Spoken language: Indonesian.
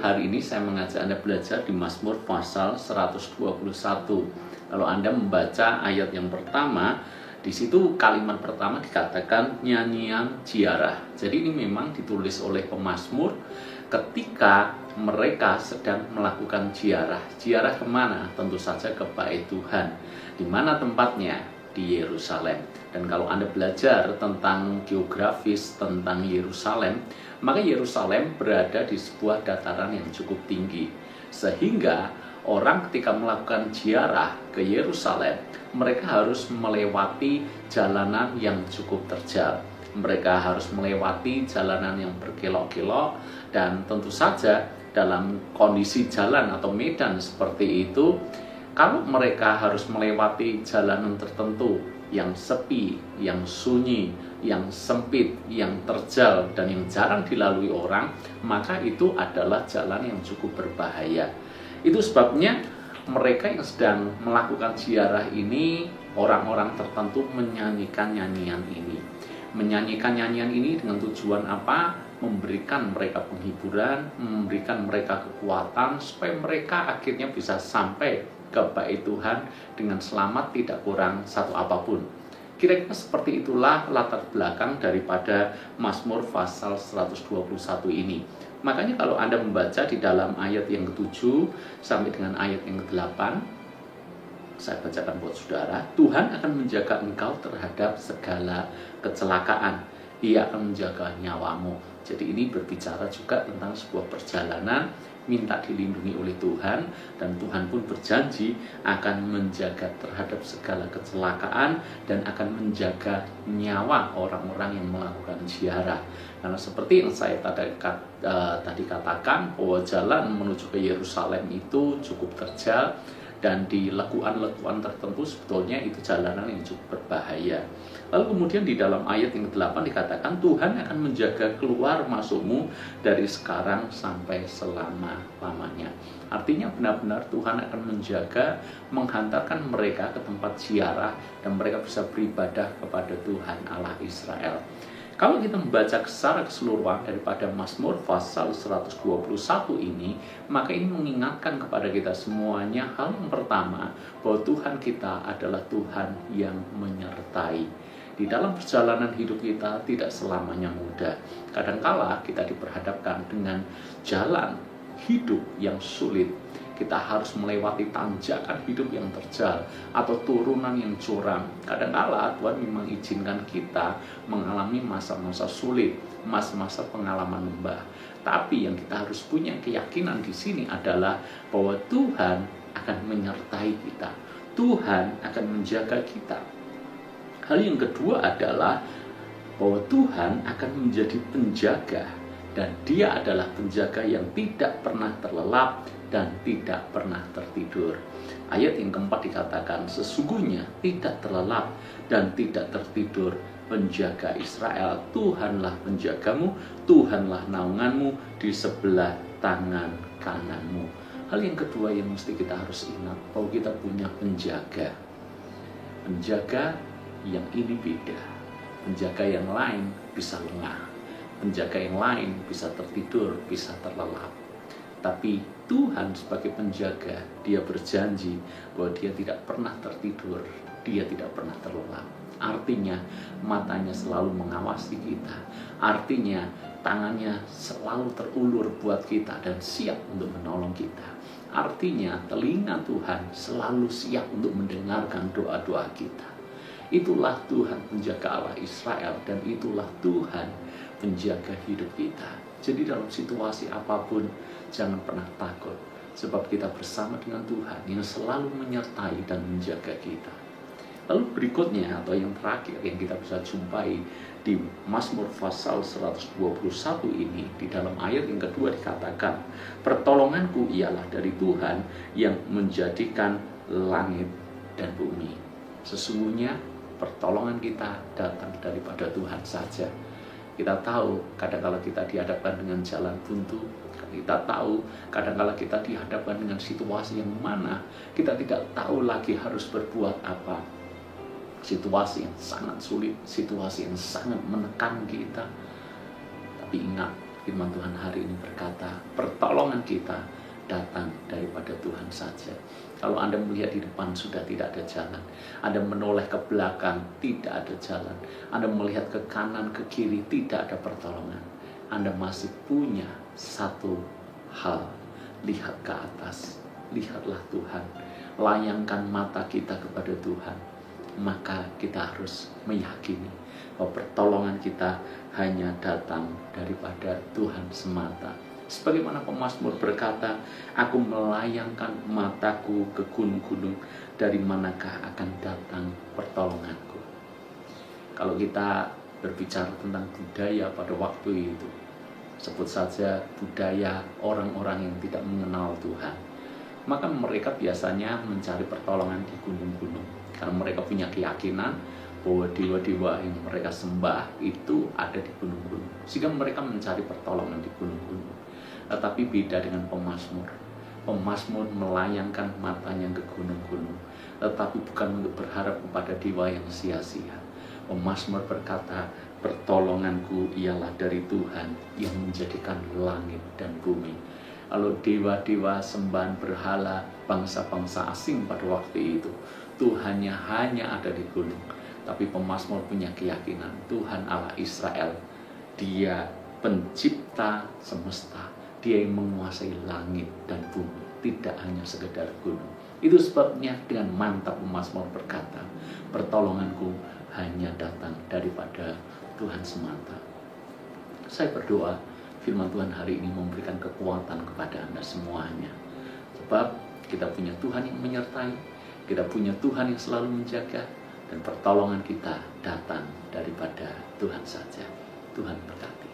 hari ini saya mengajak Anda belajar di Mazmur pasal 121. Kalau Anda membaca ayat yang pertama, di situ kalimat pertama dikatakan nyanyian ziarah. Jadi ini memang ditulis oleh pemazmur ketika mereka sedang melakukan ziarah. Ziarah kemana? Tentu saja ke Bait Tuhan. Di mana tempatnya? Di Yerusalem. Dan kalau Anda belajar tentang geografis tentang Yerusalem, maka Yerusalem berada di sebuah dataran yang cukup tinggi. Sehingga orang ketika melakukan ziarah ke Yerusalem, mereka harus melewati jalanan yang cukup terjal. Mereka harus melewati jalanan yang berkelok-kelok, dan tentu saja dalam kondisi jalan atau medan seperti itu, kalau mereka harus melewati jalanan tertentu yang sepi, yang sunyi, yang sempit, yang terjal, dan yang jarang dilalui orang, maka itu adalah jalan yang cukup berbahaya. Itu sebabnya mereka yang sedang melakukan ziarah ini, orang-orang tertentu menyanyikan nyanyian ini. Menyanyikan nyanyian ini dengan tujuan apa? Memberikan mereka penghiburan, memberikan mereka kekuatan, supaya mereka akhirnya bisa sampai ke Bait Tuhan dengan selamat, tidak kurang satu apapun. Kira-kira seperti itulah latar belakang daripada Mazmur pasal 121 ini. Makanya kalau Anda membaca di dalam ayat yang ke-7 sampai dengan ayat yang ke-8, saya bacakan buat saudara, Tuhan akan menjaga engkau terhadap segala kecelakaan. Ia akan menjaga nyawamu. Jadi ini berbicara juga tentang sebuah perjalanan, minta dilindungi oleh Tuhan, dan Tuhan pun berjanji akan menjaga terhadap segala kecelakaan dan akan menjaga nyawa orang-orang yang melakukan ziarah. Karena seperti yang saya tadi katakan, bahwa jalan menuju ke Yerusalem itu cukup terjal, dan di lekuan-lekuan tertentu sebetulnya itu jalanan yang cukup berbahaya. Lalu kemudian di dalam ayat yang ke-8 dikatakan Tuhan akan menjaga keluar masukmu dari sekarang sampai selama-lamanya. Artinya benar-benar Tuhan akan menjaga, menghantarkan mereka ke tempat ziarah, dan mereka bisa beribadah kepada Tuhan Allah Israel. Kalau kita membaca secara keseluruhan daripada Mazmur pasal 121 ini, maka ini mengingatkan kepada kita semuanya hal yang pertama, bahwa Tuhan kita adalah Tuhan yang menyertai. Di dalam perjalanan hidup kita tidak selamanya mudah. Kadangkala kita diperhadapkan dengan jalan hidup yang sulit. Kita harus melewati tanjakan hidup yang terjal atau turunan yang curam. Kadang-kala Tuhan memang izinkan kita mengalami masa-masa sulit, masa-masa pengalaman lembah. Tapi yang kita harus punya keyakinan di sini adalah bahwa Tuhan akan menyertai kita. Tuhan akan menjaga kita. Hal yang kedua adalah bahwa Tuhan akan menjadi penjaga, dan Dia adalah penjaga yang tidak pernah terlelap dan tidak pernah tertidur. Ayat yang keempat dikatakan, sesungguhnya tidak terlelap dan tidak tertidur penjaga Israel. Tuhanlah penjagamu, Tuhanlah naunganmu di sebelah tangan kananmu. Hal yang kedua yang mesti kita harus ingat, bahwa kita punya penjaga. Penjaga yang ini beda. Penjaga yang lain bisa lengah. Penjaga yang lain bisa tertidur, bisa terlelap. Tapi Tuhan sebagai penjaga, Dia berjanji bahwa Dia tidak pernah tertidur, Dia tidak pernah terlelap. Artinya matanya selalu mengawasi kita. Artinya tangannya selalu terulur buat kita dan siap untuk menolong kita. Artinya telinga Tuhan selalu siap untuk mendengarkan doa-doa kita. Itulah Tuhan penjaga Allah Israel, dan itulah Tuhan penjaga hidup kita. Jadi dalam situasi apapun, jangan pernah takut, sebab kita bersama dengan Tuhan yang selalu menyertai dan menjaga kita. Lalu berikutnya, atau yang terakhir yang kita bisa jumpai di Mazmur pasal 121 ini, di dalam ayat yang kedua dikatakan, pertolonganku ialah dari Tuhan yang menjadikan langit dan bumi. Sesungguhnya pertolongan kita datang daripada Tuhan saja. Kita tahu kadang-kala kita dihadapkan dengan jalan buntu, kita tahu kadang-kala kita dihadapkan dengan situasi yang mana kita tidak tahu lagi harus berbuat apa. Situasi yang sangat sulit, situasi yang sangat menekan kita. Tapi ingat, Firman Tuhan hari ini berkata, pertolongan kita datang daripada Tuhan saja. Kalau Anda melihat di depan sudah tidak ada jalan, Anda menoleh ke belakang tidak ada jalan, Anda melihat ke kanan ke kiri tidak ada pertolongan, Anda masih punya satu hal, lihat ke atas, lihatlah Tuhan, layangkan mata kita kepada Tuhan. Maka kita harus meyakini bahwa pertolongan kita hanya datang daripada Tuhan semata. Sebagaimana pemazmur berkata, aku melayangkan mataku ke gunung-gunung, dari manakah akan datang pertolonganku. Kalau kita berbicara tentang budaya pada waktu itu, sebut saja budaya orang-orang yang tidak mengenal Tuhan, maka mereka biasanya mencari pertolongan di gunung-gunung, karena mereka punya keyakinan bahwa dewa-dewa yang mereka sembah itu ada di gunung-gunung, sehingga mereka mencari pertolongan di gunung-gunung. Tetapi beda dengan pemazmur. Pemazmur melayangkan matanya ke gunung-gunung, tetapi bukan untuk berharap kepada dewa yang sia-sia. Pemazmur berkata, pertolonganku ialah dari Tuhan yang menjadikan langit dan bumi. Lalu dewa-dewa sembahan berhala bangsa-bangsa asing pada waktu itu, Tuhannya hanya ada di gunung. Tapi pemazmur punya keyakinan Tuhan Allah Israel, Dia pencipta semesta, Dia yang menguasai langit dan bumi, tidak hanya sekedar gunung. Itu sebabnya dengan mantap pemazmur berkata, pertolonganku hanya datang daripada Tuhan semata. Saya berdoa firman Tuhan hari ini memberikan kekuatan kepada Anda semuanya. Sebab kita punya Tuhan yang menyertai, kita punya Tuhan yang selalu menjaga, dan pertolongan kita datang daripada Tuhan saja. Tuhan berkati.